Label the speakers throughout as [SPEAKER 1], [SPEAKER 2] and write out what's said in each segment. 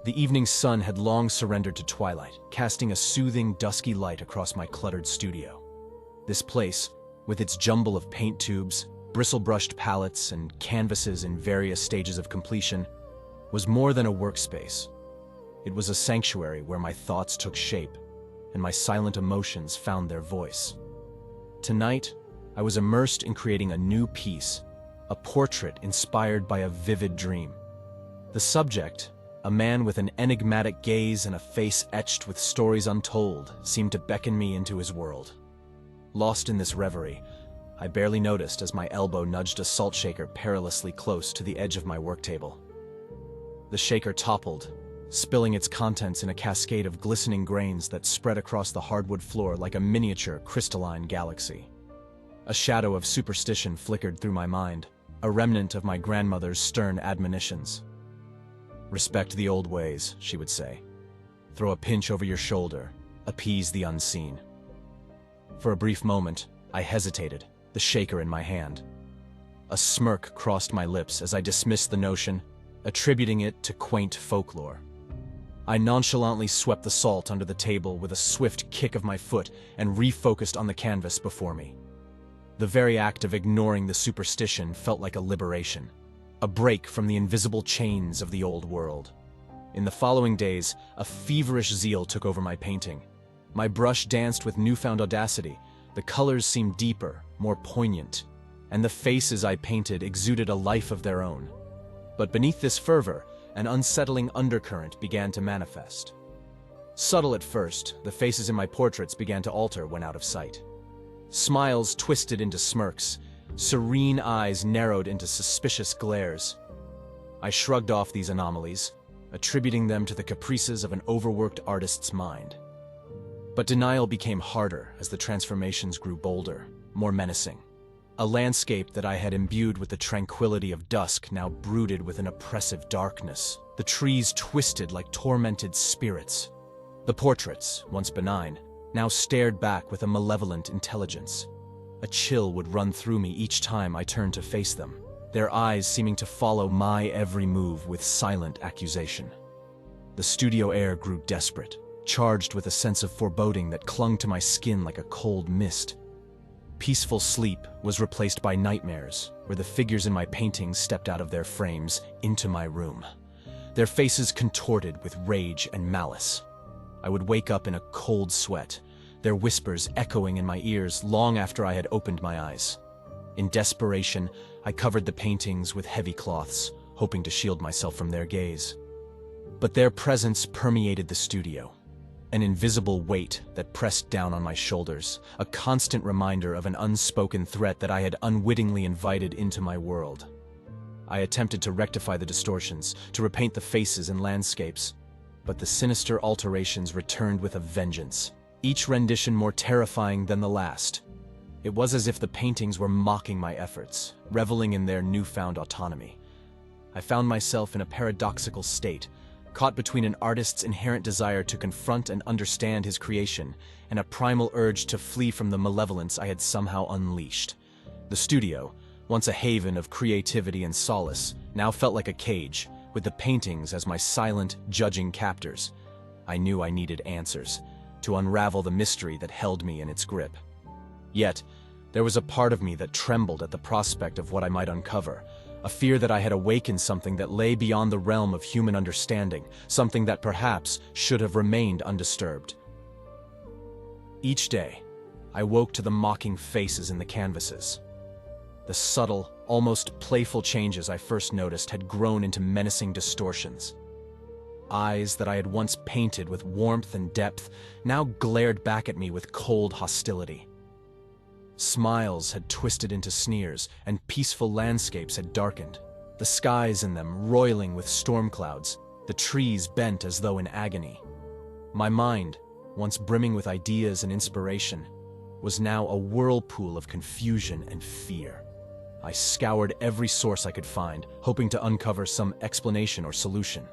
[SPEAKER 1] The evening sun had long surrendered to twilight, casting a soothing, dusky light across my cluttered studio. This place, with its jumble of paint tubes, bristle-brushed palettes, and canvases in various stages of completion, was more than a workspace. It was a sanctuary where my thoughts took shape, and my silent emotions found their voice. Tonight, I was immersed in creating a new piece, a portrait inspired by a vivid dream. The subject, a man with an enigmatic gaze and a face etched with stories untold, seemed to beckon me into his world. Lost in this reverie, I barely noticed as my elbow nudged a salt shaker perilously close to the edge of my work table. The shaker toppled, spilling its contents in a cascade of glistening grains that spread across the hardwood floor like a miniature crystalline galaxy. A shadow of superstition flickered through my mind, a remnant of my grandmother's stern admonitions. "Respect the old ways," she would say. "Throw a pinch over your shoulder, appease the unseen." For a brief moment, I hesitated, the shaker in my hand. A smirk crossed my lips as I dismissed the notion, attributing it to quaint folklore. I nonchalantly swept the salt under the table with a swift kick of my foot and refocused on the canvas before me. The very act of ignoring the superstition felt like a liberation, a break from the invisible chains of the old world. In the following days, a feverish zeal took over my painting. My brush danced with newfound audacity, the colors seemed deeper, more poignant, and the faces I painted exuded a life of their own. But beneath this fervor, an unsettling undercurrent began to manifest. Subtle at first, the faces in my portraits began to alter when out of sight. Smiles twisted into smirks, serene eyes narrowed into suspicious glares. I shrugged off these anomalies, attributing them to the caprices of an overworked artist's mind. But denial became harder as the transformations grew bolder, more menacing. A landscape that I had imbued with the tranquility of dusk now brooded with an oppressive darkness. The trees twisted like tormented spirits. The portraits, once benign, now stared back with a malevolent intelligence. A chill would run through me each time I turned to face them, their eyes seeming to follow my every move with silent accusation. The studio air grew desperate, charged with a sense of foreboding that clung to my skin like a cold mist. Peaceful sleep was replaced by nightmares, where the figures in my paintings stepped out of their frames into my room, their faces contorted with rage and malice. I would wake up in a cold sweat, their whispers echoing in my ears long after I had opened my eyes. In desperation, I covered the paintings with heavy cloths, hoping to shield myself from their gaze. But their presence permeated the studio, an invisible weight that pressed down on my shoulders, a constant reminder of an unspoken threat that I had unwittingly invited into my world. I attempted to rectify the distortions, to repaint the faces and landscapes, but the sinister alterations returned with a vengeance, each rendition more terrifying than the last. It was as if the paintings were mocking my efforts, reveling in their newfound autonomy. I found myself in a paradoxical state, caught between an artist's inherent desire to confront and understand his creation and a primal urge to flee from the malevolence I had somehow unleashed. The studio, once a haven of creativity and solace, now felt like a cage, with the paintings as my silent, judging captors. I knew I needed answers, to unravel the mystery that held me in its grip. Yet, there was a part of me that trembled at the prospect of what I might uncover, a fear that I had awakened something that lay beyond the realm of human understanding, something that perhaps should have remained undisturbed. Each day, I woke to the mocking faces in the canvases. The subtle, almost playful changes I first noticed had grown into menacing distortions. Eyes that I had once painted with warmth and depth now glared back at me with cold hostility. Smiles had twisted into sneers, and peaceful landscapes had darkened, the skies in them roiling with storm clouds, the trees bent as though in agony. My mind, once brimming with ideas and inspiration, was now a whirlpool of confusion and fear. I scoured every source I could find, hoping to uncover some explanation or solution.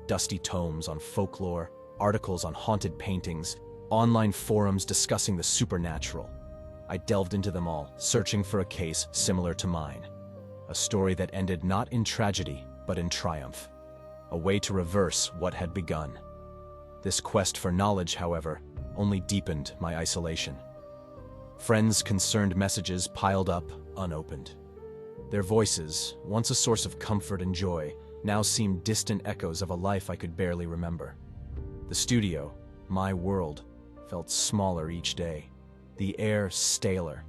[SPEAKER 1] Dusty tomes on folklore, articles on haunted paintings, online forums discussing the supernatural. I delved into them all, searching for a case similar to mine. A story that ended not in tragedy, but in triumph. a way to reverse what had begun. This quest for knowledge, however, only deepened my isolation. Friends' concerned messages piled up, unopened. Their voices, once a source of comfort and joy, now seemed distant echoes of a life I could barely remember. The studio, my world, felt smaller each day, the air staler,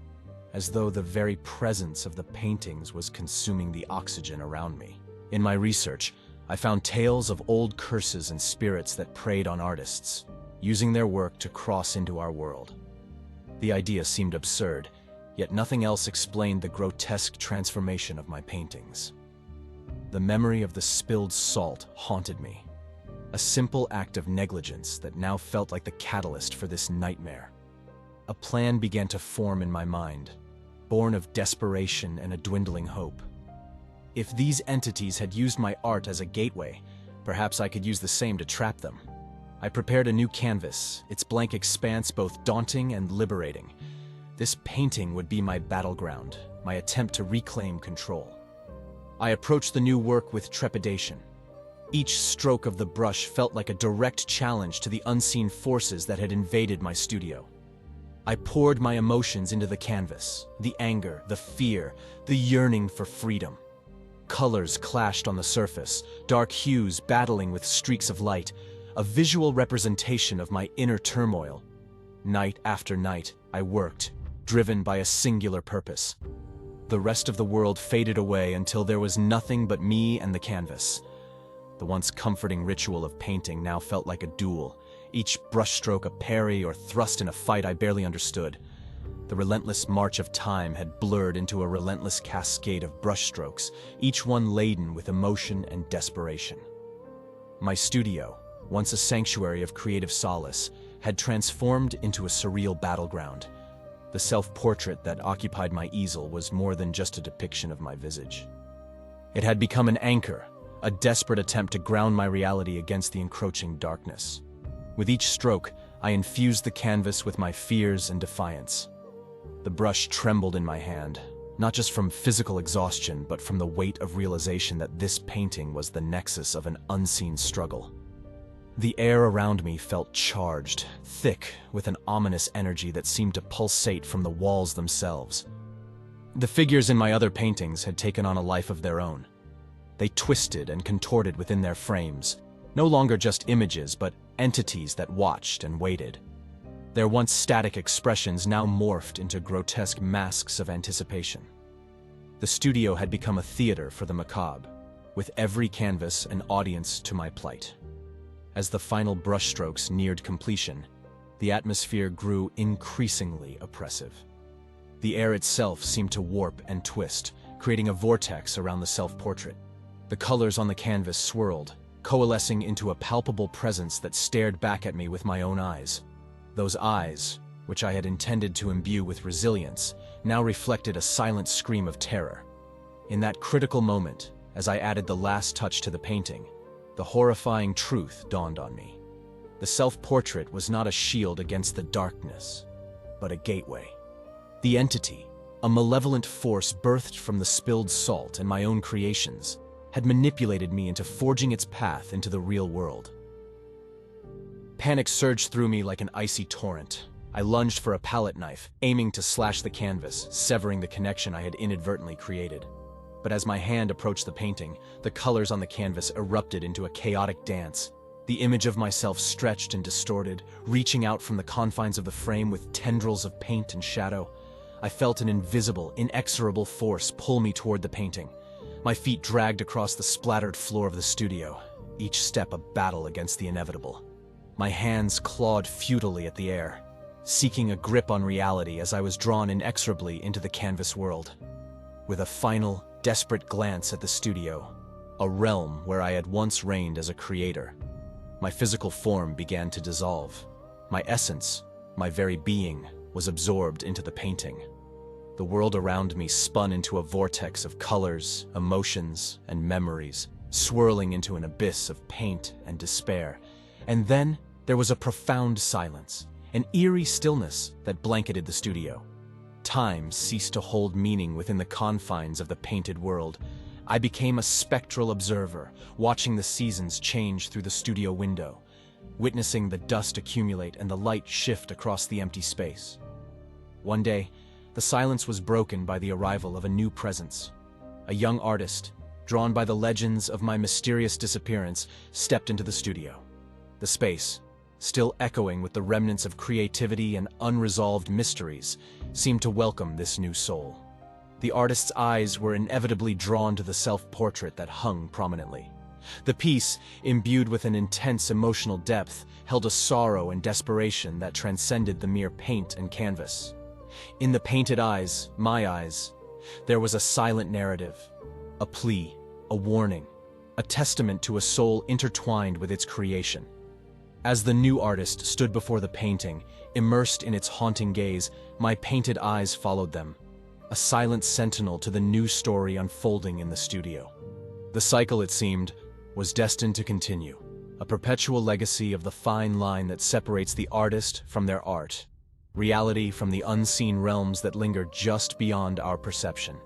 [SPEAKER 1] as though the very presence of the paintings was consuming the oxygen around me. In my research, I found tales of old curses and spirits that preyed on artists, using their work to cross into our world. The idea seemed absurd, yet nothing else explained the grotesque transformation of my paintings. The memory of the spilled salt haunted me, a simple act of negligence that now felt like the catalyst for this nightmare. A plan began to form in my mind, born of desperation and a dwindling hope. If these entities had used my art as a gateway, perhaps I could use the same to trap them. I prepared a new canvas, its blank expanse both daunting and liberating. This painting would be my battleground, my attempt to reclaim control. I approached the new work with trepidation. Each stroke of the brush felt like a direct challenge to the unseen forces that had invaded my studio. I poured my emotions into the canvas, the anger, the fear, the yearning for freedom. Colors clashed on the surface, dark hues battling with streaks of light, a visual representation of my inner turmoil. Night after night, I worked, driven by a singular purpose. The rest of the world faded away until there was nothing but me and the canvas. The once comforting ritual of painting now felt like a duel, each brushstroke a parry or thrust in a fight I barely understood. The relentless march of time had blurred into a relentless cascade of brushstrokes, each one laden with emotion and desperation. My studio, once a sanctuary of creative solace, had transformed into a surreal battleground. The self-portrait that occupied my easel was more than just a depiction of my visage. It had become an anchor, a desperate attempt to ground my reality against the encroaching darkness. With each stroke, I infused the canvas with my fears and defiance. The brush trembled in my hand, not just from physical exhaustion, but from the weight of realization that this painting was the nexus of an unseen struggle. The air around me felt charged, thick with an ominous energy that seemed to pulsate from the walls themselves. The figures in my other paintings had taken on a life of their own. They twisted and contorted within their frames, no longer just images, but entities that watched and waited. Their once static expressions now morphed into grotesque masks of anticipation. The studio had become a theater for the macabre, with every canvas an audience to my plight. As the final brushstrokes neared completion, the atmosphere grew increasingly oppressive. The air itself seemed to warp and twist, creating a vortex around the self-portrait. The colors on the canvas swirled, coalescing into a palpable presence that stared back at me with my own eyes. Those eyes, which I had intended to imbue with resilience, now reflected a silent scream of terror. In that critical moment, as I added the last touch to the painting, the horrifying truth dawned on me. The self-portrait was not a shield against the darkness, but a gateway. The entity, a malevolent force birthed from the spilled salt and my own creations, had manipulated me into forging its path into the real world. Panic surged through me like an icy torrent. I lunged for a palette knife, aiming to slash the canvas, severing the connection I had inadvertently created. But as my hand approached the painting, the colors on the canvas erupted into a chaotic dance. The image of myself stretched and distorted, reaching out from the confines of the frame with tendrils of paint and shadow. I felt an invisible, inexorable force pull me toward the painting. My feet dragged across the splattered floor of the studio, each step a battle against the inevitable. My hands clawed futilely at the air, seeking a grip on reality as I was drawn inexorably into the canvas world. With a final, desperate glance at the studio, a realm where I had once reigned as a creator, my physical form began to dissolve. My essence, my very being, was absorbed into the painting. The world around me spun into a vortex of colors, emotions, and memories, swirling into an abyss of paint and despair. And then there was a profound silence, an eerie stillness that blanketed the studio. Time ceased to hold meaning within the confines of the painted world, I became a spectral observer, watching the seasons change through the studio window, witnessing the dust accumulate and the light shift across the empty space. One day, the silence was broken by the arrival of a new presence. A young artist, drawn by the legends of my mysterious disappearance, stepped into the studio. The space, still echoing with the remnants of creativity and unresolved mysteries, seemed to welcome this new soul. The artist's eyes were inevitably drawn to the self-portrait that hung prominently. The piece, imbued with an intense emotional depth, held a sorrow and desperation that transcended the mere paint and canvas. In the painted eyes, my eyes, there was a silent narrative, a plea, a warning, a testament to a soul intertwined with its creation. As the new artist stood before the painting, immersed in its haunting gaze, my painted eyes followed them, a silent sentinel to the new story unfolding in the studio. The cycle, it seemed, was destined to continue, a perpetual legacy of the fine line that separates the artist from their art, reality from the unseen realms that linger just beyond our perception.